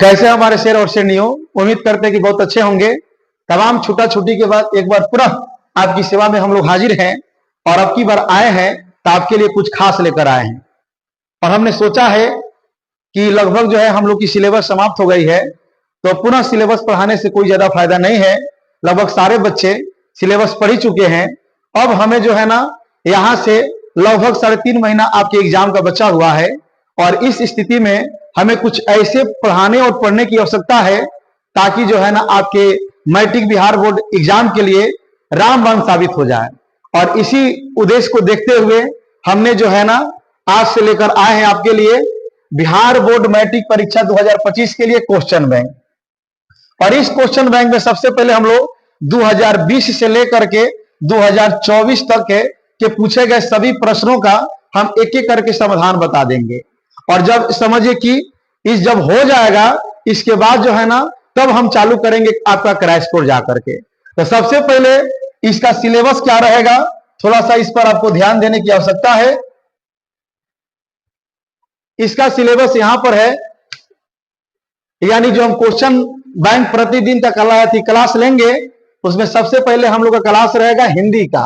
कैसे हमारे शेर और शेरनियों, उम्मीद करते हैं कि बहुत अच्छे होंगे। तमाम छुट्टा छुट्टी के बाद एक बार पुनः आपकी सेवा में हम लोग हाजिर हैं और अब की बार आए हैं तो आपके लिए कुछ खास लेकर आए हैं। और हमने सोचा है कि लगभग जो है हम लोग की सिलेबस समाप्त हो गई है, तो पुनः सिलेबस पढ़ाने से कोई ज्यादा फायदा नहीं है। लगभग सारे बच्चे सिलेबस पढ़ ही चुके हैं। अब हमें जो है ना यहाँ से लगभग 3.5 महीना आपके एग्जाम का बचा हुआ है और इस स्थिति में हमें कुछ ऐसे पढ़ाने और पढ़ने की आवश्यकता है ताकि जो है ना आपके मैट्रिक बिहार बोर्ड एग्जाम के लिए रामबाण साबित हो जाए। और इसी उद्देश्य को देखते हुए हमने जो है ना आज से लेकर आए हैं आपके लिए बिहार बोर्ड मैट्रिक परीक्षा 2025 के लिए क्वेश्चन बैंक। और इस क्वेश्चन बैंक में सबसे पहले हम लोग 2020 से लेकर के 2024 तक के पूछे गए सभी प्रश्नों का हम एक एक करके समाधान बता देंगे। और जब समझिए कि इस जब हो जाएगा इसके बाद जो है ना तब हम चालू करेंगे आपका क्रैश कोर्स जाकर के। तो सबसे पहले इसका सिलेबस क्या रहेगा, थोड़ा सा इस पर आपको ध्यान देने की आवश्यकता है। इसका सिलेबस यहां पर है, यानी जो हम क्वेश्चन बैंक प्रतिदिन का क्लास लेंगे उसमें सबसे पहले हम लोग का क्लास रहेगा हिंदी का,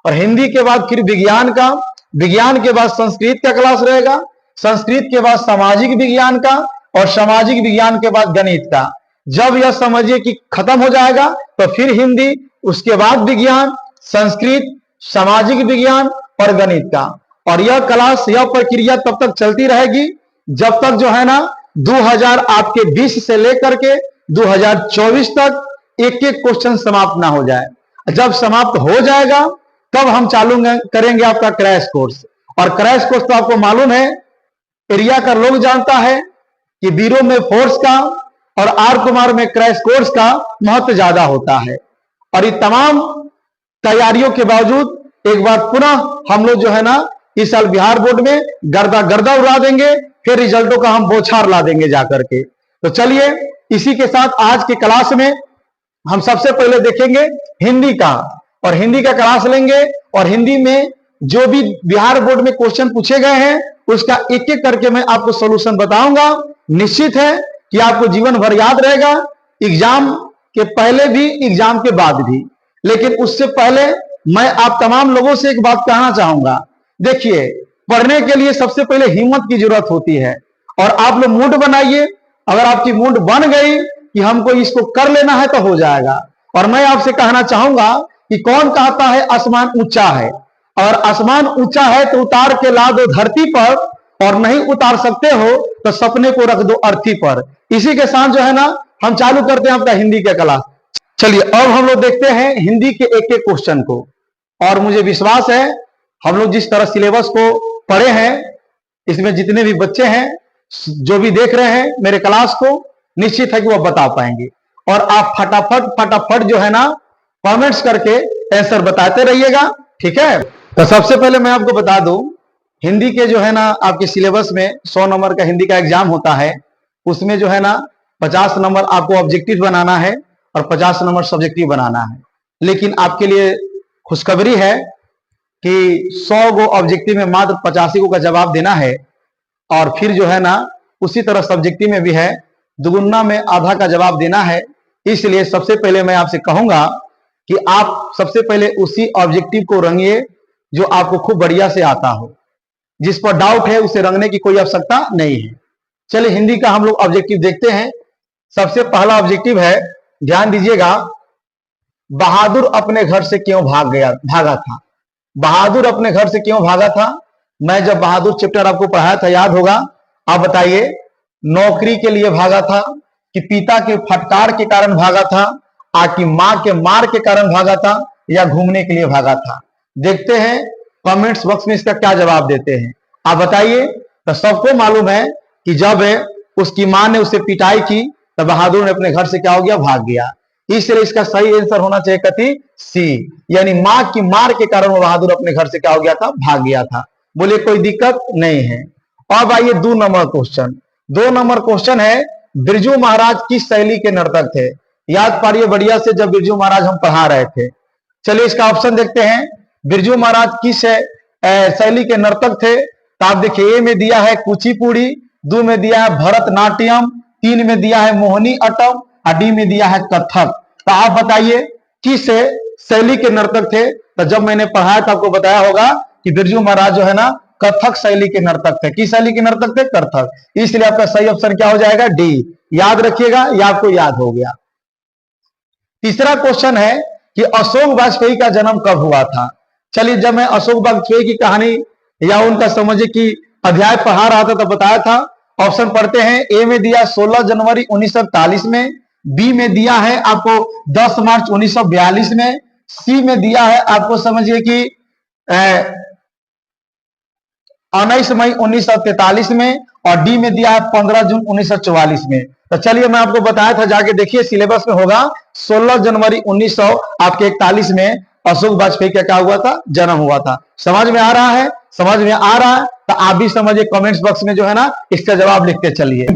और हिंदी के बाद फिर विज्ञान का, विज्ञान के बाद संस्कृत का क्लास रहेगा, संस्कृत के बाद सामाजिक विज्ञान का, और सामाजिक विज्ञान के बाद गणित का। जब यह समझिए कि खत्म हो जाएगा तो फिर हिंदी, उसके बाद विज्ञान, संस्कृत, सामाजिक विज्ञान और गणित का। और यह क्लास, यह प्रक्रिया तब तक चलती रहेगी जब तक जो है ना 2020 से लेकर के 2024 तक एक एक क्वेश्चन समाप्त ना हो जाए। जब समाप्त हो जाएगा तब हम चालू करेंगे आपका क्रैश कोर्स। और क्रैश कोर्स तो आपको मालूम है, एरिया का लोग जानता है कि बीरो में फोर्स का और आर कुमार में क्रैश कोर्स का महत्व ज्यादा होता है। और ये तमाम तैयारियों के बावजूद एक बार पुनः हम लोग जो है ना इस साल बिहार बोर्ड में गर्दा गर्दा उड़ा देंगे, फिर रिजल्टों का हम बौछार ला देंगे जाकर के। तो चलिए इसी के साथ आज की क्लास में हम सबसे पहले देखेंगे हिंदी का, और हिंदी का क्लास लेंगे। और हिंदी में जो भी बिहार बोर्ड में क्वेश्चन पूछे गए हैं उसका एक एक करके मैं आपको सॉल्यूशन बताऊंगा। निश्चित है कि आपको जीवन भर याद रहेगा, एग्जाम के पहले भी, एग्जाम के बाद भी। लेकिन उससे पहले मैं आप तमाम लोगों से एक बात कहना चाहूंगा। देखिए, पढ़ने के लिए सबसे पहले हिम्मत की जरूरत होती है, और आप लोग मूड बनाइए। अगर आपकी मूड बन गई कि हमको इसको कर लेना है तो हो जाएगा। और मैं आपसे कहना चाहूंगा कि कौन कहता है आसमान ऊंचा है, और आसमान ऊंचा है तो उतार के ला दो धरती पर, और नहीं उतार सकते हो तो सपने को रख दो अर्थी पर। इसी के साथ जो है ना हम चालू करते हैं आपका हिंदी का क्लास। चलिए अब हम लोग देखते हैं हिंदी के एक एक क्वेश्चन को। और मुझे विश्वास है हम लोग जिस तरह सिलेबस को पढ़े हैं, इसमें जितने भी बच्चे हैं जो भी देख रहे हैं मेरे क्लास को, निश्चित है कि वह बता पाएंगे। और आप फटाफट फटाफट जो है ना कमेंट्स करके आंसर बताते रहिएगा, ठीक है। तो सबसे पहले मैं आपको बता दूं, हिंदी के जो है ना आपके सिलेबस में 100 नंबर का हिंदी का एग्जाम होता है। उसमें जो है ना 50 नंबर आपको ऑब्जेक्टिव बनाना है और 50 नंबर सब्जेक्टिव बनाना है। लेकिन आपके लिए खुशखबरी है कि 100 गो ऑब्जेक्टिव में मात्र 85 का जवाब देना है, और फिर जो है ना उसी तरह सब्जेक्टिव में भी है, दुगुना में आधा का जवाब देना है। इसलिए सबसे पहले मैं आपसे कहूंगा कि आप सबसे पहले उसी ऑब्जेक्टिव को रंगिए जो आपको खूब बढ़िया से आता हो। जिस पर डाउट है उसे रंगने की कोई आवश्यकता नहीं है। चलिए हिंदी का हम लोग ऑब्जेक्टिव देखते हैं। सबसे पहला ऑब्जेक्टिव है, ध्यान दीजिएगा, बहादुर अपने घर से क्यों भागा था। बहादुर अपने घर से क्यों भागा था? मैं जब बहादुर चैप्टर आपको पढ़ाया था, याद होगा। आप बताइए, नौकरी के लिए भागा था, कि पिता के फटकार के कारण भागा था, आकि मां के मार के कारण भागा था, या घूमने के लिए भागा था? देखते हैं कमेंट्स बॉक्स में इसका क्या जवाब देते हैं, आप बताइए। तो सबको मालूम है कि जब उसकी मां ने उसे पिटाई की तो बहादुर ने अपने घर से क्या हो गया, भाग गया। इसलिए इसका सही आंसर होना चाहिए कथी, सी, यानी मां की मार के कारण वो बहादुर अपने घर से क्या हो गया था, भाग गया था। बोले कोई दिक्कत नहीं है। अब आइए 2 नंबर क्वेश्चन। 2 नंबर क्वेश्चन है, बिरजू महाराज किस शैली के नर्तक थे? याद पारिए बढ़िया से, जब बिरजू महाराज हम पढ़ा रहे थे। चलिए इसका ऑप्शन देखते हैं, बिरजू महाराज किस शैली के नर्तक थे। तो आप देखिए, ए में दिया है कुचिपुड़ी, 2 में दिया है भरतनाट्यम, 3 में दिया है मोहिनी अट्टम और डी में दिया है कथक। तो आप बताइए किस शैली के नर्तक थे? तो जब मैंने पढ़ाया तो आपको बताया होगा कि बिरजू महाराज जो है ना कथक शैली के नर्तक थे। किस शैली के नर्तक थे? कथक। इसलिए आपका सही ऑप्शन क्या हो जाएगा? डी। याद रखिएगा, ये आपको याद हो गया। तीसरा क्वेश्चन है कि अशोक वाजपेयी का जन्म कब हुआ था? चलिए, जब मैं अशोक वाजपेयी की कहानी या उनका समझिए कि अध्याय पढ़ा रहा था तो बताया था। ऑप्शन पढ़ते हैं। ए में दिया 16 जनवरी 1941 में, बी में दिया है आपको 10 मार्च 1942 में, सी में दिया है आपको समझिए कि 19 मई 1943 में, और डी में दिया है 15 जून 1944 में। तो चलिए मैं आपको बताया था, जाके देखिए सिलेबस में होगा 16 जनवरी 1941 में अशोक वाजपेयी का क्या हुआ था? जन्म हुआ था। समझ में आ रहा है? समझ में आ रहा है तो आप भी समझिए, कमेंट्स बॉक्स में जो है ना इसका जवाब लिखते चलिए।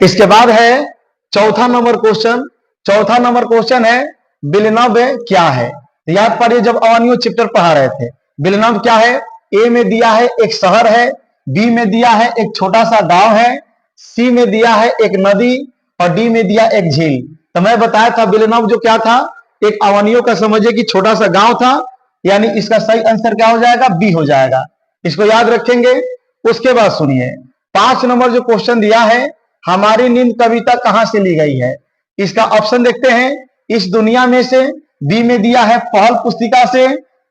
इसके बाद है चौथा नंबर क्वेश्चन। चौथा नंबर क्वेश्चन है विलेनव क्या है? याद पड़िए जब अवनियों चैप्टर पढ़ा रहे थे। विलेनव क्या है? ए में दिया है एक शहर है, बी में दिया है एक छोटा सा गांव है, सी में दिया है एक नदी, और डी में दिया एक झील। तो मैं बताया था विलेनव जो क्या था? एक अवनियों का समझिए कि छोटा सा गांव था, यानी इसका सही आंसर क्या हो जाएगा? बी हो जाएगा। इसको याद रखेंगे। उसके बाद सुनिए 5 नंबर जो क्वेश्चन दिया है, हमारी नींद कविता कहां से ली गई है? इसका ऑप्शन देखते हैं। इस दुनिया में से, बी में दिया है पहल पुस्तिका से,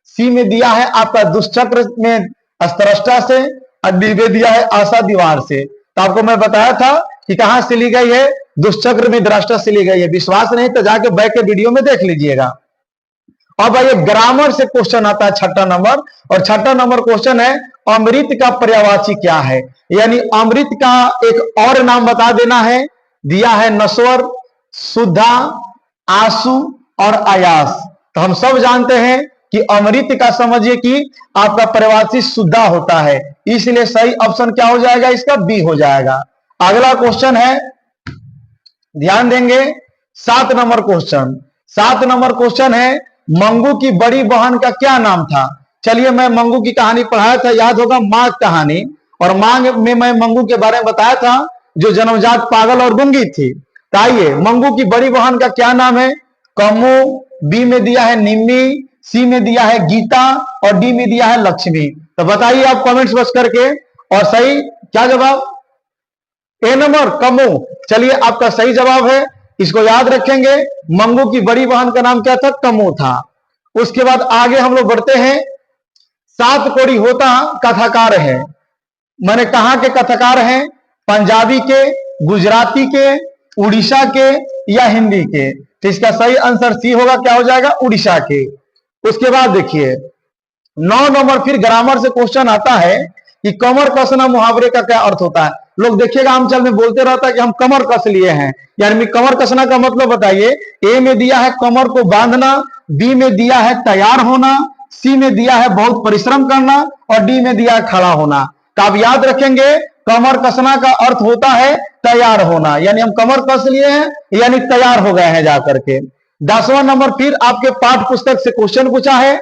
सी में दिया है आपका दुष्चक्र में अस्त्रष्टा से, और डी में दिया है आशा दीवार से। तो आपको मैं बताया था कि कहां से ली गई है? दुष्चक्र में दृष्टा से ली गई है। विश्वास नहीं तो जाके बैक के वीडियो में देख लीजिएगा। अब आइए ग्रामर से क्वेश्चन आता है छठा नंबर, और छठा नंबर क्वेश्चन है अमृत का पर्यायवाची क्या है? यानी अमृत का एक और नाम बता देना है। दिया है नश्वर, शुद्धा, आंसू और आयास। तो हम सब जानते हैं कि अमृत का समझिए कि आपका पर्यायवाची शुद्धा होता है, इसलिए सही ऑप्शन क्या हो जाएगा? इसका बी हो जाएगा। अगला क्वेश्चन है, ध्यान देंगे, 7 नंबर क्वेश्चन। 7 नंबर क्वेश्चन है मंगू की बड़ी बहन का क्या नाम था? चलिए, मैं मंगू की कहानी पढ़ाया था, याद होगा, मांग कहानी। और मांग में मैं मंगू के बारे में बताया था जो जन्मजात पागल और गूंगी थी। तो आइए, मंगू की बड़ी बहन का क्या नाम है? कमू, बी में दिया है निम्मी, सी में दिया है गीता, और डी में दिया है लक्ष्मी। तो बताइए आप कमेंट्स बॉक्स करके, और सही क्या जवाब? ए नंबर कमू। चलिए, आपका सही जवाब है। इसको याद रखेंगे। मंगू की बड़ी बहन का नाम क्या था? कमू था। उसके बाद आगे हम लोग बढ़ते हैं। 7 कोड़ी होता कथाकार है। मैंने कहा के कथाकार हैं? पंजाबी के, गुजराती के, उड़ीसा के या हिंदी के? तो इसका सही आंसर सी होगा। क्या हो जाएगा? उड़ीसा के। उसके बाद देखिए 9 नंबर फिर ग्रामर से क्वेश्चन आता है कि कमर कसना मुहावरे का क्या अर्थ होता है? लोग देखिएगा आमचल में बोलते रहता है कि हम कमर कस लिए हैं, यानी कमर कसना का मतलब बताइए। ए में दिया है कमर को बांधना, बी में दिया है तैयार होना, सी में दिया है बहुत परिश्रम करना, और डी में दिया है खड़ा होना। तो आप याद रखेंगे कमर कसना का अर्थ होता है तैयार होना, यानी हम कमर कस लिए हैं यानी तैयार हो गए हैं जाकर के। 10वां नंबर फिर आपके पाठ पुस्तक से क्वेश्चन पूछा है,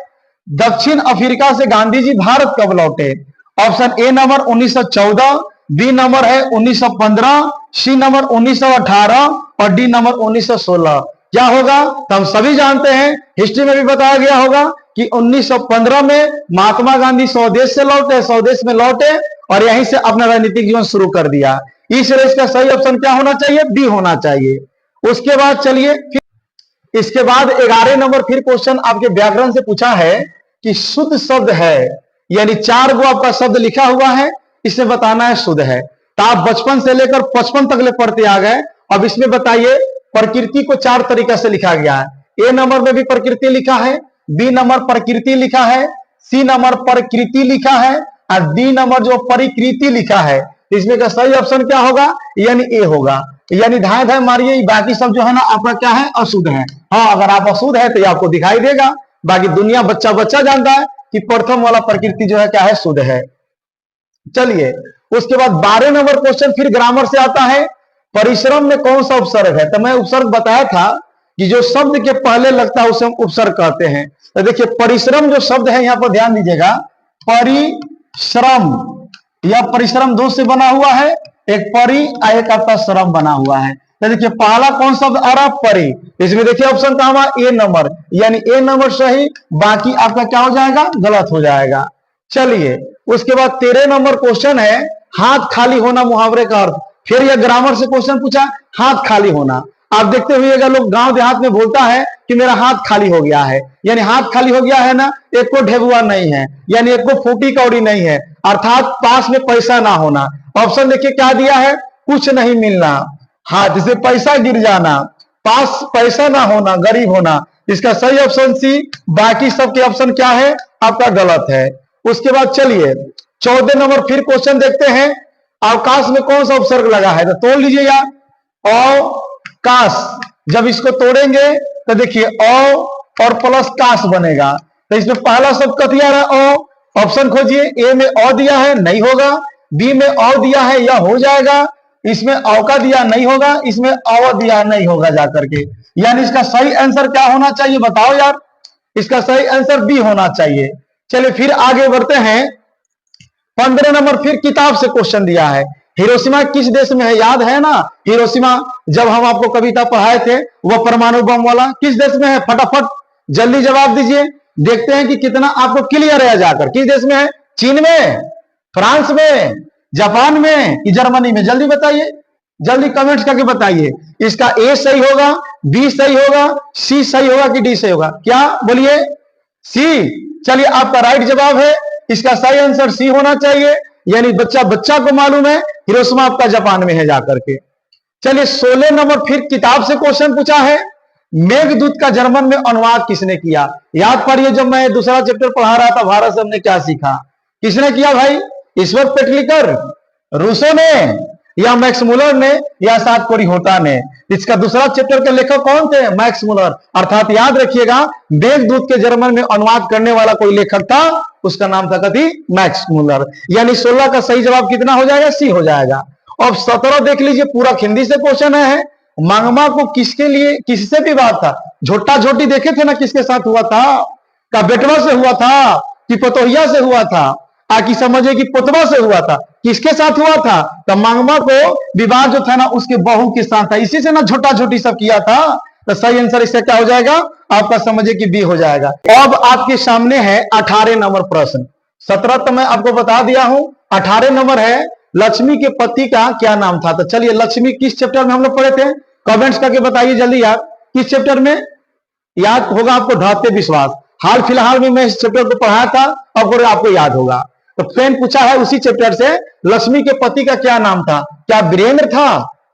दक्षिण अफ्रीका से गांधी जी भारत कब लौटे? Option A number 1914, B number है 1915, सी नंबर 1918, और डी नंबर 1916। क्या होगा? तो हम सभी जानते हैं, हिस्ट्री में भी बताया गया होगा कि 1915 में महात्मा गांधी स्वदेश से लौटे, स्वदेश में लौटे और यहीं से अपना राजनीतिक जीवन शुरू कर दिया। इसलिए इसका सही ऑप्शन क्या होना चाहिए? बी होना चाहिए। उसके बाद चलिए, इसके बाद 11 नंबर फिर क्वेश्चन आपके व्याकरण से पूछा है कि शुद्ध शब्द है, यानी 4 गो आपका शब्द लिखा हुआ है, इसे बताना है शुद्ध है। तो आप बचपन से लेकर 55 तक ले पढ़ते आ गए। अब इसमें बताइए प्रकृति को 4 तरीका से लिखा गया है। ए नंबर में भी प्रकृति लिखा है, बी नंबर प्रकृति लिखा है, सी नंबर प्रकृति लिखा है, और डी नंबर जो परिकृति लिखा है। इसमें का सही ऑप्शन क्या होगा? यानी ए होगा। यानी धाए धाए मारिए, बाकी सब जो है ना आपका क्या है? अशुद्ध है। हाँ, अगर आप अशुद्ध है तो ये आपको दिखाई देगा। बाकी दुनिया बच्चा बच्चा जानता है कि प्रथम वाला प्रकृति जो है क्या है? शुद्ध है। चलिए, उसके बाद 12 नंबर क्वेश्चन फिर ग्रामर से आता है, परिश्रम में कौन सा उपसर्ग है? तो मैं उपसर्ग बताया था कि जो शब्द के पहले लगता है उसे हम उपसर्ग कहते हैं। तो देखिए परिश्रम जो शब्द है, यहां पर ध्यान दीजिएगा, परिश्रम यह परिश्रम दो से बना हुआ है, एक परि और एक आपका श्रम बना हुआ है। तो देखिए पहला कौन शब्द आ रहा, परि। इसमें देखिए ऑप्शन कहां हुआ, ए नंबर, यानी ए नंबर सही, बाकी आपका क्या हो जाएगा, गलत हो जाएगा। चलिए उसके बाद 13 नंबर क्वेश्चन है, हाथ खाली होना मुहावरे का अर्थ। फिर यह ग्रामर से क्वेश्चन पूछा, हाथ खाली होना। आप देखते हुएगा लोग गांव देहात में बोलता है कि मेरा हाथ खाली हो गया है, यानी हाथ खाली हो गया है ना, एक को ढेबुआ नहीं है, यानी एक को फूटी कौड़ी नहीं है, अर्थात पास में पैसा ना होना। ऑप्शन देखिए क्या दिया है, कुछ नहीं मिलना, हाथ से पैसा गिर जाना, पास पैसा ना होना, गरीब होना। इसका सही ऑप्शन सी, बाकी सबके ऑप्शन क्या है, आपका गलत है। उसके बाद चलिए 14 नंबर फिर क्वेश्चन देखते हैं, अवकाश में कौन सा उपसर्ग लगा है, तो तोड़ लीजिए यार, अवकाश। जब इसको तोड़ेंगे तो देखिए अ और प्लस काश बनेगा। तो इसमें पहला शब्द कथिया रहा, अ। ऑप्शन खोजिए, ए में अ दिया है, नहीं होगा, बी में अ दिया है, यह हो जाएगा, इसमें अ का दिया नहीं होगा, इसमें अ दिया नहीं होगा जाकर के, यानी इसका सही आंसर क्या होना चाहिए बताओ यार, इसका सही आंसर बी होना चाहिए। चलिए फिर आगे बढ़ते हैं, 15 नंबर फिर किताब से क्वेश्चन दिया है, हिरोशिमा किस देश में है, याद है ना हिरोशिमा, जब हम आपको कविता पढ़ाए थे वह परमाणु बम वाला, किस देश में है, फटाफट जल्दी जवाब दीजिए, देखते हैं कि कितना आपको क्लियर है जाकर, किस देश में है, चीन में, फ्रांस में, जापान में कि जर्मनी में, जल्दी बताइए, जल्दी कमेंट्स करके बताइए। इसका ए सही होगा, बी सही होगा, सी सही होगा कि डी सही होगा, क्या बोलिए, सी। चलिए आपका राइट जवाब है, इसका सही आंसर सी होना चाहिए, यानी बच्चा बच्चा को मालूम है हिरोशिमा आपका जापान में है जाकर के। चलिए 16 नंबर फिर किताब से क्वेश्चन पूछा है, मेघदूत का जर्मन में अनुवाद किसने किया, याद पढ़िए, जब मैं दूसरा चैप्टर पढ़ा रहा था भारत से हमने क्या सीखा, किसने किया भाई, ईश्वर पेटलिकर, रूसो ने, या मैक्स मुलर ने, या सात कोरिहोटा ने। इसका दूसरा चैप्टर के लेखक कौन थे, मैक्स मुलर, अर्थात याद रखिएगा मेघदूत के जर्मन में अनुवाद करने वाला कोई लेखक था, उसका नाम था कथी, मैक्स मुलर, यानी 16 का सही जवाब कितना हो जाएगा, सी हो जाएगा। अब 17 देख लीजिए, पूरा हिंदी से क्वेश्चन है, मांगमा को किसके लिए किससे विवाद था, झोटा झोटी देखे थे ना किसके साथ हुआ था, का बेटवा से हुआ था कि पतोहिया से हुआ था, आकि समझे कि पुतवा से हुआ था, किसके साथ हुआ था, तो मांगमा को विवाद जो था ना उसके बहू के साथ था, इसी से ना झोटा झोटी सब किया था। तो सही आंसर इसका क्या हो जाएगा, आपका समझिए कि बी हो जाएगा। अब आपके सामने है 18 नंबर प्रश्न, 17 तो मैं आपको बता दिया हूं, 18 नंबर है, लक्ष्मी के पति का क्या नाम था। तो चलिए लक्ष्मी किस चैप्टर में हम लोग पढ़े थे, कमेंट्स करके बताइए जल्दी यार, किस चैप्टर में, याद होगा आपको ढाते विश्वास, हाल फिलहाल में मैं इस चैप्टर को पढ़ाया था, अब आपको याद होगा। तो फ्रेंड पूछा है उसी चैप्टर से, लक्ष्मी के पति का क्या नाम था, क्या वीरेंद्र था,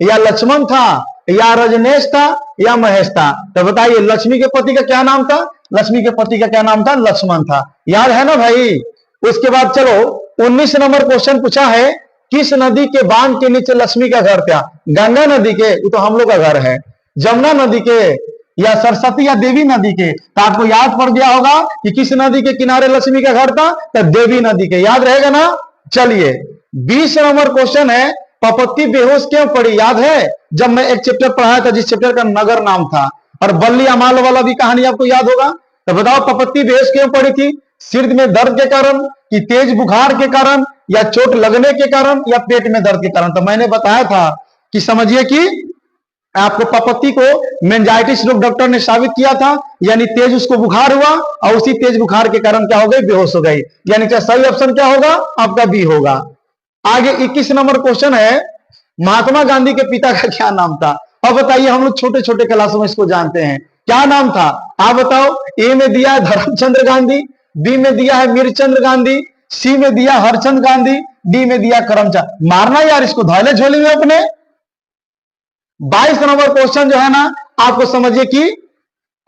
या लक्ष्मण था, या रजनेश था, या महेश था। तो बताइए लक्ष्मी के पति का क्या नाम था, लक्ष्मी के पति का क्या नाम था, लक्ष्मण था, याद है ना भाई। उसके बाद चलो 19 नंबर क्वेश्चन पूछा है, किस नदी के बांध के नीचे लक्ष्मी का घर था, गंगा नदी के, ये तो हम लोग का घर है, जमुना नदी के, या सरस्वती या देवी नदी के। तो आपको याद पड़ गया होगा कि किस नदी के किनारे लक्ष्मी का घर था, तो देवी नदी के, याद रहेगा ना। चलिए 20 नंबर क्वेश्चन है, पपत्ती बेहोश क्यों पड़ी, याद है, जब मैं एक चैप्टर पढ़ाया था जिस चैप्टर का नगर नाम था, और बल्ली अमाल वाला भी कहानी आपको याद होगा। तो बताओ पपत्ती बेहोश क्यों पड़ी थी, सिर में दर्द के कारण, कि तेज बुखार के कारण, या चोट लगने के कारण, या पेट में दर्द के कारण। तो मैंने बताया था कि समझिए कि आपको पपत्ती को मेंजाइटिस रोग डॉक्टर ने साबित किया था, यानी तेज उसको बुखार हुआ और उसी तेज बुखार के कारण क्या हो गई, बेहोश हो गई, यानी क्या सही ऑप्शन क्या होगा, आपका बी होगा। आगे 21 नंबर क्वेश्चन है, महात्मा गांधी के पिता का क्या नाम था। अब बताइए, हम लोग छोटे छोटे क्लासों में इसको जानते हैं, क्या नाम था, आप बताओ। ए में दिया है धर्मचंद्र गांधी, बी में दिया है मीरचंद्र गांधी, सी में दिया हरचंद गांधी, डी में दिया करमचंद। मारना यार इसको, धौले झोली में अपने। 22 नंबर क्वेश्चन जो है ना, आपको समझिए कि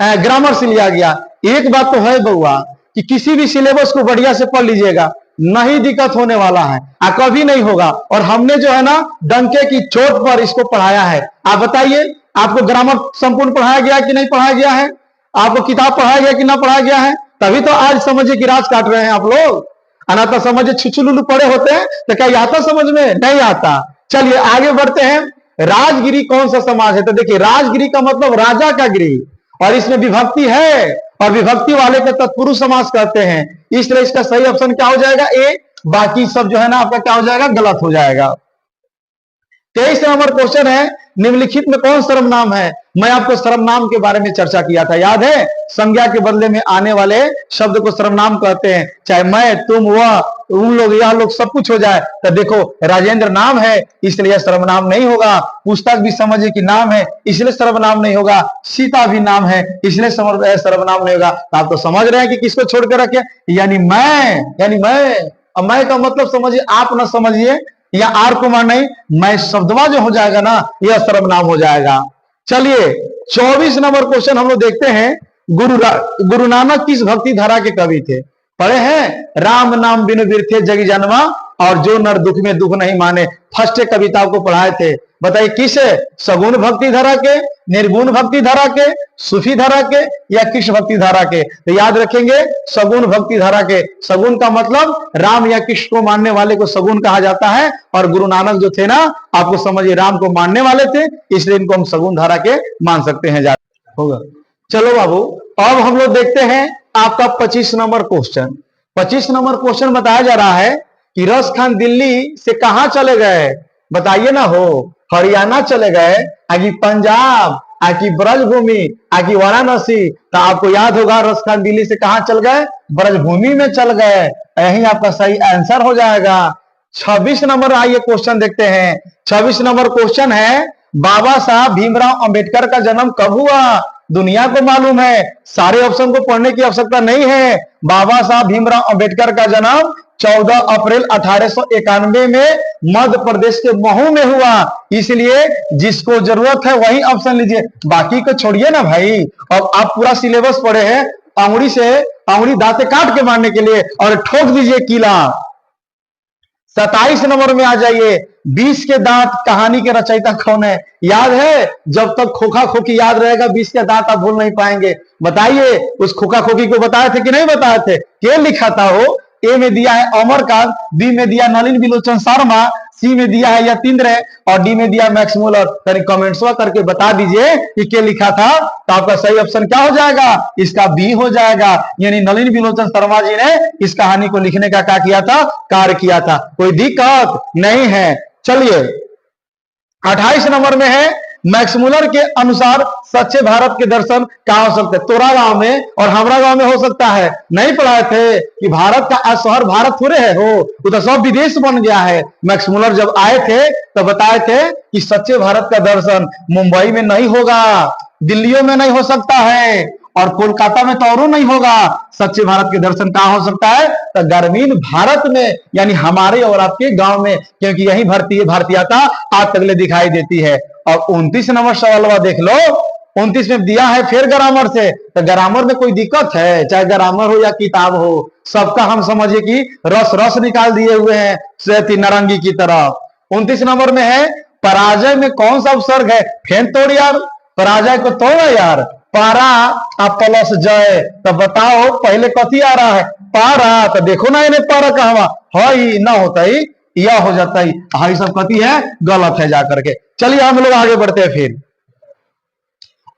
ग्रामर से लिया गया। एक बात तो है बउआ कि किसी भी सिलेबस को बढ़िया से पढ़ लीजिएगा, नहीं दिक्कत होने वाला है, कभी नहीं होगा। और हमने जो है ना डंके की चोट पर इसको पढ़ाया है। आप बताइए, आपको ग्रामर संपूर्ण पढ़ाया गया कि नहीं पढ़ाया गया है, आपको किताब पढ़ाया गया कि ना पढ़ाया गया है, तभी तो आज समझिए कि राज काट रहे हैं आप लोग। अना तो समझिए छुचुलुलु पड़े होते हैं तो क्या आता समझ में नहीं आता। चलिए आगे बढ़ते हैं, राजगिरी कौन सा समाज है। तो देखिए राजगिरी का मतलब राजा का गिरी, और इसमें विभक्ति है, और विभक्ति वाले को तत्पुरुष समास कहते हैं, इसलिए इसका सही ऑप्शन क्या हो जाएगा, ए बाकी सब जो है ना आपका क्या हो जाएगा, गलत हो जाएगा। 23 नंबर क्वेश्चन है, निम्नलिखित में कौन सर्वनाम है? मैं आपको सर्वनाम के बारे में चर्चा किया था, याद है? संज्ञा के बदले में आने वाले शब्द को सर्वनाम कहते हैं। चाहे मैं, तुम, वह, उन लोग, यह लोग, सब कुछ हो जाए तो देखो राजेंद्र नाम है इसलिए सर्वनाम नहीं होगा। पुस्तक भी समझिए कि नाम है इसलिए सर्वनाम नहीं होगा। सीता भी नाम है इसलिए सर्वनाम नहीं होगा। तो आप तो समझ रहे हैं कि किसको छोड़ के रखे, यानी मैं। अब मैं का मतलब समझिए, आप ना समझिए, या आर कुमार नहीं, मैं शब्दवा जो हो जाएगा ना यह सर्वनाम हो जाएगा। चलिए 24 नंबर क्वेश्चन हम लोग देखते हैं। गुरु नानक किस भक्ति धारा के कवि थे? पढ़े हैं, राम नाम बिनु बिरथे जगी जन्मा और जो नर दुख में दुख नहीं माने। फर्स्ट कविता को पढ़ाए थे, बताइए किस है? सगुण भक्ति धारा के, निर्गुण भक्ति धारा के, सूफी धारा के, या कृष्ण भक्ति धारा के? तो याद रखेंगे सगुण भक्ति धारा के। सगुण का मतलब राम या कृष्ण को मानने वाले को सगुण कहा जाता है। और गुरु नानक जो थे ना, आपको समझिए राम को मानने वाले थे इसलिए इनको हम सगुण धारा के मान सकते हैं। होगा, चलो बाबू अब हम लोग देखते हैं आपका 25 नंबर क्वेश्चन। 25 नंबर क्वेश्चन बताया जा रहा है कि रस खान दिल्ली से कहां चले गए? बताइए ना हो, हरियाणा चले गए, आगे पंजाब, आगे ब्रजभूमि, आगे वाराणसी? तो आपको याद होगा रस खान दिल्ली से कहां चल गए? ब्रजभूमि में चल गए। यही आपका सही आंसर हो जाएगा। 26 नंबर आइए क्वेश्चन देखते हैं। 26 नंबर क्वेश्चन है, बाबा साहब भीमराव अंबेडकर का जन्म कब हुआ? दुनिया को मालूम है, सारे ऑप्शन को पढ़ने की आवश्यकता नहीं है। बाबा साहब भीमराव अंबेडकर का जन्म 14 अप्रैल 1891 में मध्य प्रदेश के महू में हुआ। इसलिए जिसको जरूरत है वही ऑप्शन लीजिए, बाकी को छोड़िए ना भाई। अब आप पूरा सिलेबस पढ़े हैं, अंगुड़ी दांते काट के मारने के लिए, और ठोक दीजिए कीला। 27 नंबर में आ जाइए, 20 के दांत कहानी के रचयिता कौन है? याद है? जब तक खोखा खोखी याद रहेगा 20 के दांत आप भूल नहीं पाएंगे। बताइए उस खोखा खोखी को बताए थे कि नहीं बताए थे? क्या लिखा था वो? ए में दिया है अमरकांत, बी में दिया नलिन बिलोचन शर्मा, सी में दिया है यतीन्द्र, और डी में दिया मैक्स मूलर। कहीं कमेंट्स करके बता दीजिए कि क्या लिखा था। तो आपका सही ऑप्शन क्या हो जाएगा? इसका बी हो जाएगा। यानी नलिन बिलोचन शर्मा जी ने इस कहानी को लिखने का क्या किया था? कार्य किया था। कोई दिक्कत नहीं है। चलिए 28 नंबर में है, मैक्स मूलर के अनुसार सच्चे भारत के दर्शन कहां हो सकते हैं? तोरा गांव में और हमारा गांव में हो सकता है। नहीं पढ़ाए थे कि भारत का शहर भारत थोड़े है हो, वो तो सब विदेश बन गया है। मैक्स मूलर जब आए थे तो बताए थे कि सच्चे भारत का दर्शन मुंबई में नहीं होगा, दिल्लियों में नहीं हो सकता है, और कोलकाता में तो और नहीं होगा। सच्चे भारत के दर्शन कहां हो सकता है? तो ग्रामीण भारत में, यानी हमारे और आपके गांव में, क्योंकि यही भारतीयता आज तक दिखाई देती है। और 29 नंबर सवाल देख लो, 29 में दिया है फिर ग्रामर से। तो ग्रामर में कोई दिक्कत है? चाहे ग्रामर हो या किताब हो, सबका हम समझिए कि रस रस निकाल दिए हुए हैं श्वेत नारंगी की तरह। 29 नंबर में है, पराजय में कौन सा उपसर्ग है? फेन तोड़ यार, पराजय को तोड़ो यार। पारा प्लस जय, तो बताओ पहले कथी आ रहा है? पारा। तो देखो ना इन्हें पारा कहवा हई ना होता ही, यह हो जाता ही, हई सब कथी है? गलत है जाकर के। चलिए हम लोग आगे बढ़ते हैं फिर।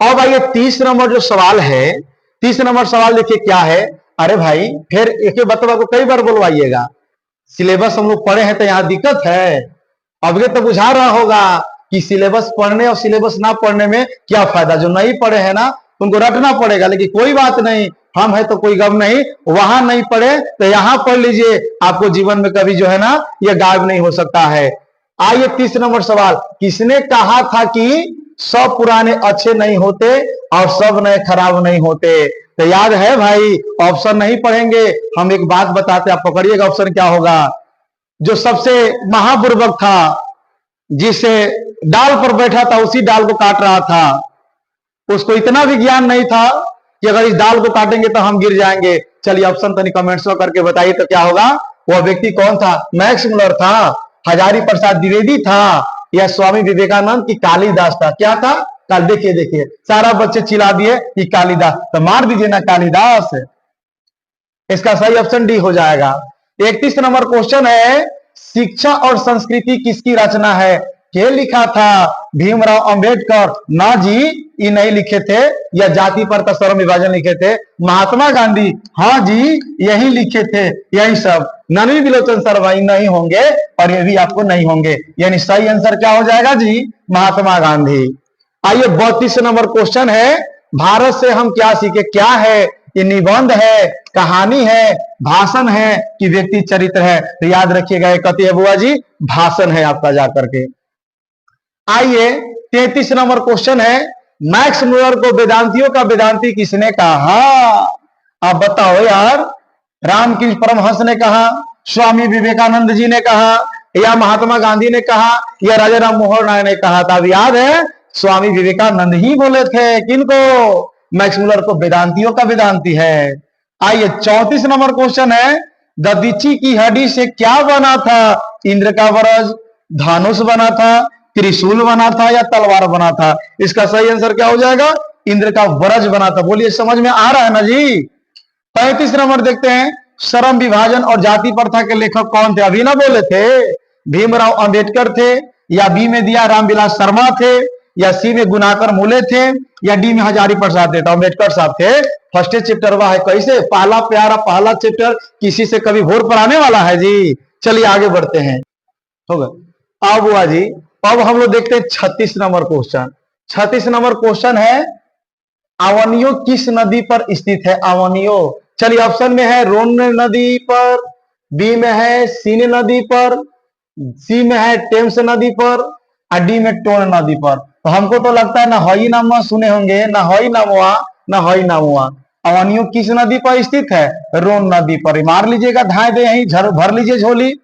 और भाई ये 30 नंबर जो सवाल है, 30 नंबर सवाल देखिए क्या है। अरे भाई फिर एक बतवा को कई बार बोलवाइएगा, सिलेबस हम लोग पढ़े हैं तो यहाँ दिक्कत है। अब ये तो बुझा रहा होगा कि सिलेबस पढ़ने और सिलेबस ना पढ़ने में क्या फायदा। जो नहीं पढ़े हैं ना उनको रटना पड़ेगा, लेकिन कोई बात नहीं, हम है तो कोई गम नहीं। वहां नहीं पढ़े तो यहाँ पढ़ लीजिए, आपको जीवन में कभी जो है ना ये गायब नहीं हो सकता है। आइए 30 नंबर सवाल, किसने कहा था कि सब पुराने अच्छे नहीं होते और सब नए खराब नहीं होते? तो याद है भाई, ऑप्शन नहीं पढ़ेंगे, हम एक बात बताते, आप पकड़िएगा ऑप्शन क्या होगा। जो सबसे महाबुर्बक था, जिसे डाल पर बैठा था उसी डाल को काट रहा था, उसको इतना भी ज्ञान नहीं था कि अगर इस डाल को काटेंगे तो हम गिर जाएंगे। चलिए ऑप्शन तो कमेंट्स में करके बताइए तो क्या होगा। वह व्यक्ति कौन था? मैक्स मूलर था, हजारी प्रसाद द्विवेदी था, या स्वामी विवेकानंद की कालिदास था? क्या था? कल देखिए देखिए सारा बच्चे चिल्ला दिए कि कालिदास, तो मार दीजिए ना कालिदास। इसका सही ऑप्शन डी हो जाएगा। 31 नंबर क्वेश्चन है, शिक्षा और संस्कृति किसकी रचना है? के लिखा था? भीमराव अंबेडकर? ना जी, ये नहीं लिखे थे। या जाति प्रथा श्रम विभाजन लिखे थे? महात्मा गांधी? हाँ जी, यही लिखे थे। यही सब ननवी बिलोचन सरवाई नहीं होंगे और ये भी आपको नहीं होंगे। यानी सही आंसर क्या हो जाएगा जी? महात्मा गांधी। आइए 32 नंबर क्वेश्चन है, भारत से हम क्या सीखे? क्या है ये? निबंध है, कहानी है, भाषण है कि व्यक्ति चरित्र है? तो याद रखिएगा, कति है बुआ जी? भाषण है आपका जाकर के। आइए 33 नंबर क्वेश्चन है, मैक्स मुलर को वेदांतियों का वेदांती किसने कहा? आप बताओ यार। रामकृष्ण परमहंस ने कहा, स्वामी विवेकानंद जी ने कहा, या महात्मा गांधी ने कहा, या राजा राम मोहन राय ने कहा था? अब याद है, स्वामी विवेकानंद ही बोले थे। किनको? मैक्स मुलर को वेदांतियों का वेदांती है। आइए 34 नंबर क्वेश्चन है, दधीची की हड्डी से क्या बना था? इंद्र का वरज, धनुष बना था, त्रिशूल बना था, या तलवार बना था? इसका सही आंसर क्या हो जाएगा? इंद्र का वरज बना था। बोलिए, समझ में आ रहा है ना जी? 35 नंबर देखते हैं, श्रम विभाजन और जाति प्रथा के लेखक कौन थे? अभी ना बोले थे, भीमराव अंबेडकर थे, या बी में दिया रामविलास शर्मा थे, या सी में गुनाकर मूले थे, या डी में हजारी प्रसाद थे? तो अम्बेडकर साहब थे। फर्स्ट चैप्टर हुआ है कैसे? पहला प्यारा पहला चैप्टर किसी से कभी भोर पर आने वाला है जी? चलिए आगे बढ़ते हैं। होगा अब हुआ जी। अब हम लोग देखते हैं 36 नंबर क्वेश्चन। 36 नंबर क्वेश्चन है, आवनियो किस नदी पर स्थित है? आवनियो, चलिए ऑप्शन में है रोन नदी पर, बी में है सीन नदी पर, सी में है टेम्स नदी पर, और डी में टोन नदी पर। तो हमको तो लगता है ना हई नाम सुने होंगे, ना हई नाम हुआ, ना हई नाम हुआ। अवनियो किस नदी पर स्थित है? रोन नदी पर। मार लीजिएगा धाए दे, यही भर लीजिए झोली।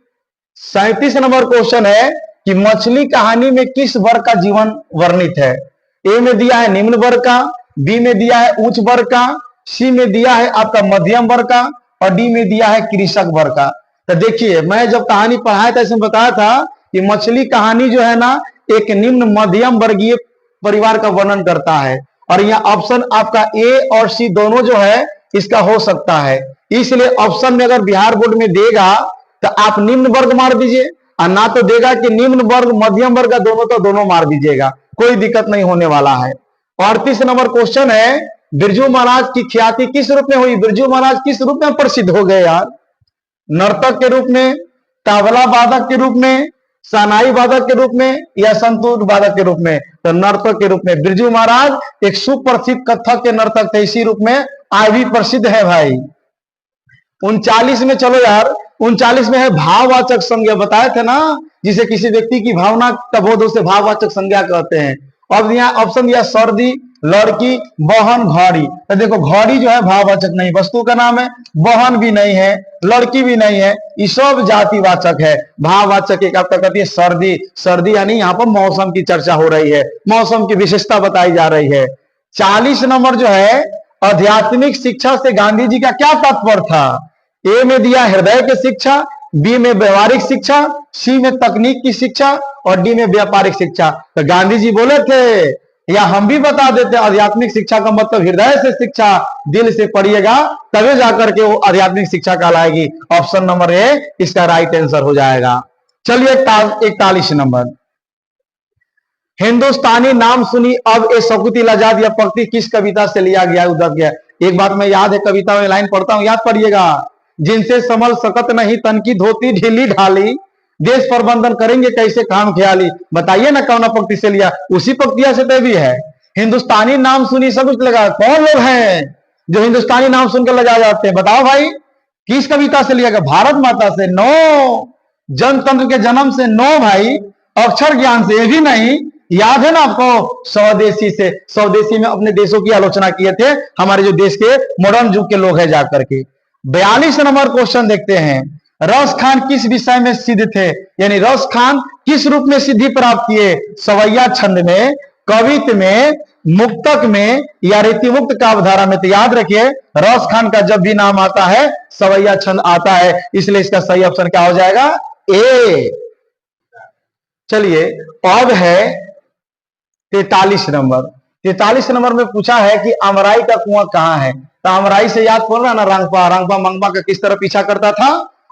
37 नंबर क्वेश्चन है कि मछली कहानी में किस वर्ग का जीवन वर्णित है? ए में दिया है निम्न वर्ग का, बी में दिया है उच्च वर्ग का, सी में दिया है आपका मध्यम वर्ग का, और डी में दिया है कृषक वर्ग का। तो देखिए, मैं जब कहानी पढ़ाया था इसमें बताया था कि मछली कहानी जो है ना, एक निम्न मध्यम वर्गीय परिवार का वर्णन करता है। और यहाँ ऑप्शन आपका ए और सी दोनों जो है इसका हो सकता है। इसलिए ऑप्शन में अगर बिहार बोर्ड में देगा तो आप निम्न वर्ग मार दीजिए, और ना तो देगा कि निम्न वर्ग मध्यम वर्ग का दोनों, तो दोनों मार दीजिएगा, कोई दिक्कत नहीं होने वाला है। 38 नंबर क्वेश्चन है, बिरजू महाराज की ख्याति किस रूप में हुई? बिरजू महाराज किस रूप में प्रसिद्ध हो गए यार? नर्तक के रूप में, तबला वादक के रूप में, सनाई वादक के रूप में, या संतूर वादक के रूप में? तो नर्तक के रूप में। बिरजू महाराज एक सुप्रसिद्ध कथक के नर्तक थे, इसी रूप में आज भी प्रसिद्ध है भाई। 39 में, चलो यार 39 में है भाववाचक संज्ञा। बताए थे ना, जिसे किसी व्यक्ति की भावना का बोध उसे भाववाचक संज्ञा कहते हैं। अब यहाँ ऑप्शन दिया सर्दी, लड़की, बहन, घड़ी। तो देखो, घड़ी जो है भाववाचक नहीं, वस्तु का नाम है। बहन भी नहीं है, लड़की भी नहीं है, ये सब जातिवाचक है। भाववाचक एक आपका कहती है सर्दी। सर्दी यानी यहाँ पर मौसम की चर्चा हो रही है, मौसम की विशेषता बताई जा रही है। 40 नंबर जो है, आध्यात्मिक शिक्षा से गांधी जी का क्या तात्पर्य था? ए में दिया हृदय की शिक्षा, बी में व्यवहारिक शिक्षा, सी में तकनीक की शिक्षा, और डी में व्यापारिक शिक्षा। तो गांधी जी बोले थे, या हम भी बता देते, आध्यात्मिक शिक्षा का मतलब हृदय से शिक्षा, दिल से पढ़िएगा तभी जाकर के वो आध्यात्मिक शिक्षा कहलाएगी। ऑप्शन नंबर ए इसका राइट आंसर हो जाएगा। चलिए 41 नंबर, हिंदुस्तानी नाम सुनी अब ए शकुंती लाजाद या पंक्ति किस कविता से लिया गया, उदर गया? एक बात मैं याद है, कविता में लाइन पढ़ता हूं, याद पढ़िएगा। जिनसे संभल सकत नहीं तन की धोती ढीली ढाली, देश प्रबंधन करेंगे कैसे काम ख्याली। बताइए ना कौन पंक्ति से लिया? उसी पंक्तिया से तो भी है। हिंदुस्तानी नाम सुनी सब कुछ लगा। कौन लोग हैं जो हिंदुस्तानी नाम सुनकर लगा जाते हैं? बताओ भाई, किस कविता से लिया गया? भारत माता से? नो। जनतंत्र के जन्म से? नो भाई। अक्षर ज्ञान से? ये भी नहीं। याद है ना आपको? स्वदेशी से। स्वदेशी में अपने देशों की आलोचना किए थे हमारे जो देश के मॉडर्न युग के लोग हैं जाकर के। 42 नंबर क्वेश्चन देखते हैं, रस खान किस विषय में सिद्ध थे? यानी रस खान किस रूप में सिद्धि प्राप्त किए? सवैया छंद में, कवित्व में, मुक्तक में, या रीतिमुक्त काव्यधारा में? तो याद रखिए, रस खान का जब भी नाम आता है सवैया छंद आता है, इसलिए इसका सही ऑप्शन क्या हो जाएगा? ए। चलिए अब है 43 नंबर। 43 नंबर में पूछा है कि अमराई का कुआं कहां है? तो अमराई से याद पड़ रहा ना, रांगपा रांगपा मंगपा का किस तरह पीछा करता था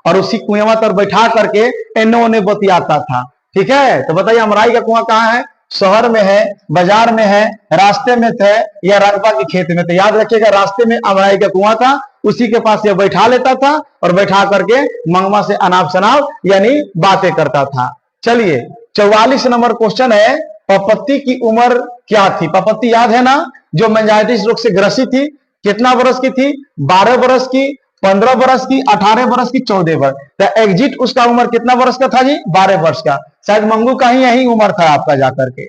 और उसी कुएं पर बैठा करके एनो ने बतियाता था। ठीक है, तो बताइए अमराई का कुआं कहाँ है? शहर में है, बाजार में है, रास्ते में थे या रकबा के खेत में? तो याद रखिएगा रास्ते में अमराई का कुआं था, उसी के पास ये बैठा लेता था और बैठा करके मंगवा से अनाप शनाप यानी बातें करता था। चलिए 44 नंबर क्वेश्चन है, पपत्ती की उम्र क्या थी? पपत्ती याद है ना, जो मेनिंजाइटिस रोग से ग्रसित थी, कितना बरस की थी? 12 बरस की, 15 बरस की, 18 बरस की, 14 वर्ष। तो एग्जिट उसका उम्र कितना वर्ष का था जी? 12 वर्ष का। शायद मंगू का ही यही उम्र था आपका जाकर के।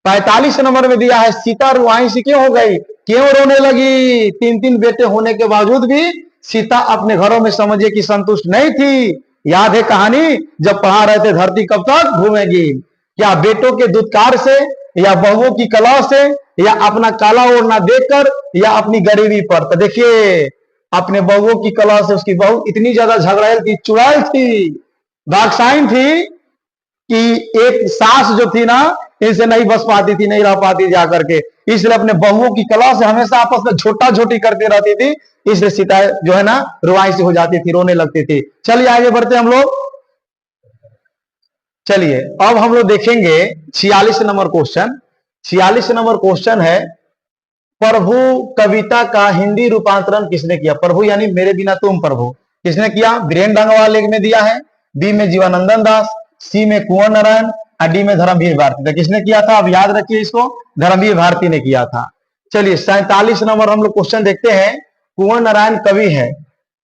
45 नंबर में दिया है, सीता रुआई सी क्यों हो गई? क्यों रोने लगी? 3 बेटे होने के बावजूद भी सीता अपने घरों में समझिए कि संतुष्ट नहीं थी। याद है कहानी, जब पढ़ा रहे थे धरती कब तक घूमेगी? क्या बेटों के दुत्कार से, या बहुओं की कला से, या अपना काला ओढ़ना देखकर, या अपनी गरीबी पर? तो देखिए अपने बहुओं की कला से उसकी बहू इतनी ज्यादा झगड़ायल थी, चुड़ैल थी, दागसाइन थी कि एक सास जो थी ना, इनसे नहीं बस पाती थी, नहीं रह पाती जाकर के, इसलिए अपने बहुओं की कला से हमेशा आपस में झोटा झोटी करती रहती थी, इसलिए सीता जो है ना रुआई से हो जाती थी, रोने लगती थी। चलिए आगे बढ़ते हम लोग। चलिए अब हम लोग देखेंगे 46 नंबर क्वेश्चन। 46 नंबर क्वेश्चन है, प्रभु कविता का हिंदी रूपांतरण किसने किया? प्रभु यानी मेरे बिना तुम प्रभु, किसने किया? बीरेन डंगवाल में दिया है, बी में जीवानंदन दास, सी में कुंवर नारायण, और डी में धर्मवीर भारती। तो किसने किया था? अब याद रखिए इसको, धर्मवीर भारती ने किया था। चलिए 47 नंबर हम लोग क्वेश्चन देखते हैं। कुंवर नारायण कवि है,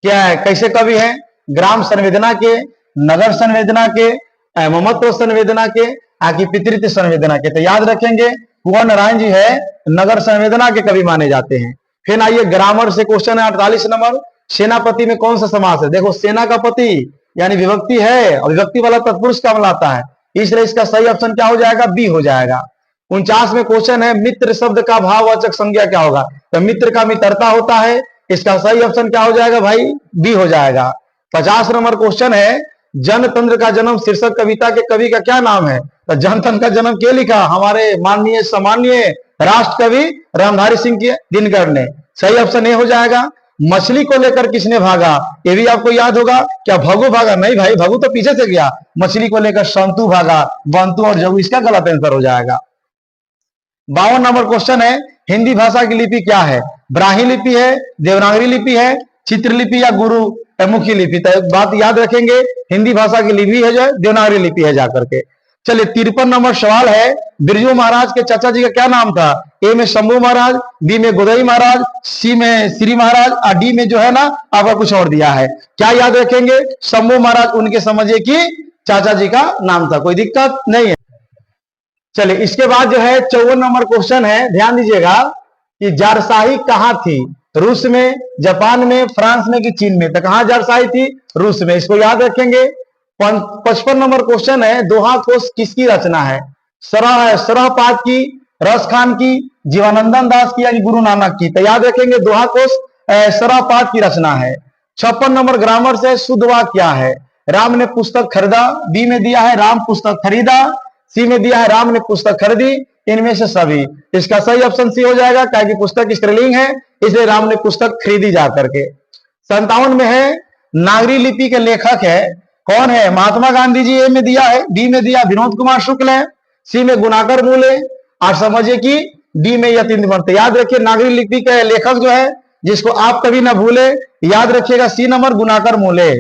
क्या है, कैसे कवि है? ग्राम संवेदना के, नगर संवेदना के, ममत्व संवेदना के, आकि पितृत्व संवेदना के? तो याद रखेंगे कुंवर नारायण जी है नगर संवेदना के कवि माने जाते हैं। फिर आइए ग्रामर से क्वेश्चन है 48 नंबर, सेनापति में कौन सा समास है? देखो सेना का पति यानी विभक्ति है, और विभक्ति वाला तत्पुरुष का लाता है, इसलिए इसका सही ऑप्शन क्या हो जाएगा? बी हो जाएगा। 49 में क्वेश्चन है, मित्र शब्द का भाववाचक संज्ञा क्या होगा? तो मित्र का मित्रता होता है, इसका सही ऑप्शन क्या हो जाएगा भाई? बी हो जाएगा। 50 नंबर क्वेश्चन है, जनतंत्र का जन्म शीर्षक कविता के कवि का क्या नाम है? तो जनतंत्र का जन्म के लिखा? हमारे माननीय सामान्य राष्ट्र कवि रामधारी सिंह दिनकर ने। सही ऑप्शन ए हो जाएगा। मछली को लेकर किसने भागा? ये भी आपको याद होगा। क्या भगु भागा? नहीं भाई, भगु तो पीछे से गया। मछली को लेकर संतु भागा, बंतु और जगू इसका गलत आंसर हो जाएगा। 52 नंबर क्वेश्चन है, हिंदी भाषा की लिपि क्या है? ब्राह्मी लिपि है, देवनागरी लिपि है, चित्रलिपि या गुरु मुखी लिपि? तो बात याद रखेंगे, हिंदी भाषा की लिपि है जो देवनागरी लिपि है जाकर के। चलिए 53 नंबर सवाल है, बिरजू महाराज के चाचा जी का क्या नाम था? ए में शंभू महाराज, बी में गोदई महाराज, सी में श्री महाराज, और डी में जो है ना आपका कुछ और दिया है। क्या याद रखेंगे? शंभू महाराज उनके समझिए कि चाचा जी का नाम था, कोई दिक्कत नहीं है। चलिए इसके बाद जो है 54 नंबर क्वेश्चन है, ध्यान दीजिएगा कि जारशाही कहां थी? रूस में, जापान में, फ्रांस में कि चीन में? तो कहां जारशाही थी? रूस में, इसको याद रखेंगे। 55 नंबर क्वेश्चन है, दोहा कोश किसकी रचना है? सरहपाद की, रस खान की, जीवानंदन दास की, यानी गुरु नानक की? तो याद रखेंगे दोहा कोश सरहपाद की रचना है। 56 नंबर ग्रामर से, शुद्ध वाक्य क्या है? राम ने पुस्तक खरीदा, बी में दिया है राम पुस्तक खरीदा, सी में दिया है राम ने पुस्तक खरीदी, इनमें से सभी। इसका सही ऑप्शन सी हो जाएगा, क्योंकि पुस्तक स्त्रीलिंग है, इसलिए राम ने पुस्तक खरीदी जाकर के। 57 में है, नागरी लिपि के लेखक है कौन है? महात्मा गांधी जी ए में दिया है, बी में दिया विनोद कुमार शुक्ल है, सी में गुणाकर मूल है, और समझिए कि डी में यतीन्द्र। याद रखिए नागरी लिपि के लेखक जो है, जिसको आप कभी ना भूले, याद रखिएगा सी नंबर गुणाकर मूले।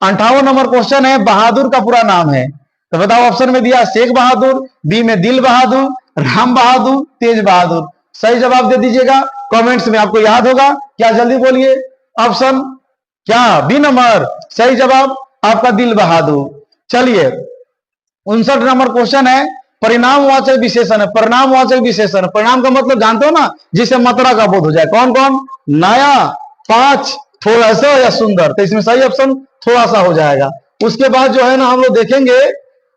58 नंबर क्वेश्चन है, बहादुर का पूरा नाम है? तो बताओ, ऑप्शन में दिया शेख बहादुर, बी में दिल बहादुर, राम बहादुर, तेज बहादुर? सही जवाब दे दीजिएगा कमेंट्स में, आपको याद होगा क्या? जल्दी बोलिए ऑप्शन क्या? बी नंबर सही जवाब आपका दिल बहादुर। चलिए 59 नंबर क्वेश्चन है, परिणामवाचक विशेषण है। परिणामवाचक विशेषण, परिणाम का मतलब जानते हो ना, जिसे मात्रा का बोध हो जाए। कौन कौन? नया, पांच, थोड़ा सा या सुंदर? तो इसमें सही ऑप्शन थोड़ा सा हो जाएगा। उसके बाद जो है ना हम लोग देखेंगे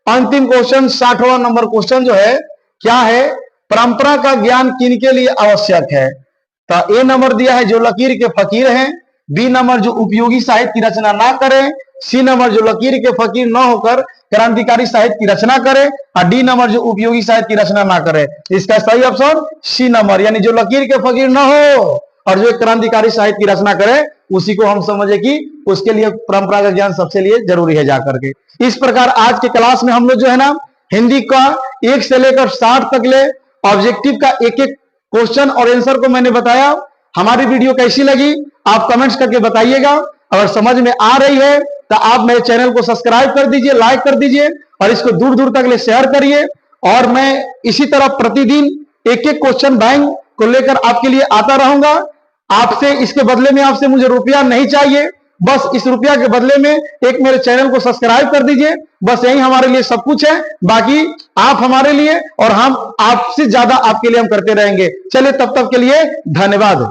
अंतिम क्वेश्चन 60वां नंबर क्वेश्चन जो है, क्या है? परंपरा का ज्ञान किनके लिए आवश्यक है? तो ए नंबर दिया है जो लकीर के फकीर हैं, बी नंबर जो उपयोगी साहित्य की रचना ना करें, सी नंबर जो लकीर के फकीर न होकर क्रांतिकारी साहित्य की रचना करे, और डी नंबर जो उपयोगी साहित्य की रचना ना करे। इसका सही ऑप्शन सी नंबर, यानी जो लकीर के फकीर न हो और जो क्रांतिकारी साहित्य की रचना करे उसी को हम समझे कि उसके लिए परंपरा का ज्ञान सबसे लिए जरूरी है जाकर के। इस प्रकार आज के क्लास में हम लोग जो है ना हिंदी का 1 से लेकर 60 तक ले ऑब्जेक्टिव का एक एक क्वेश्चन और आंसर को मैंने बताया। हमारी वीडियो कैसी लगी आप कमेंट्स करके बताइएगा। अगर समझ में आ रही है तो आप मेरे चैनल को सब्सक्राइब कर दीजिए, लाइक कर दीजिए और इसको दूर दूर तक ले शेयर करिए। और मैं इसी तरह प्रतिदिन एक एक क्वेश्चन बैंक को लेकर आपके लिए आता रहूंगा। आपसे इसके बदले में आपसे मुझे रुपया नहीं चाहिए, बस इस रुपया के बदले में एक मेरे चैनल को सब्सक्राइब कर दीजिए। बस यही हमारे लिए सब कुछ है, बाकी आप हमारे लिए और हम आपसे ज्यादा आपके लिए हम करते रहेंगे। चलिए तब तक के लिए धन्यवाद।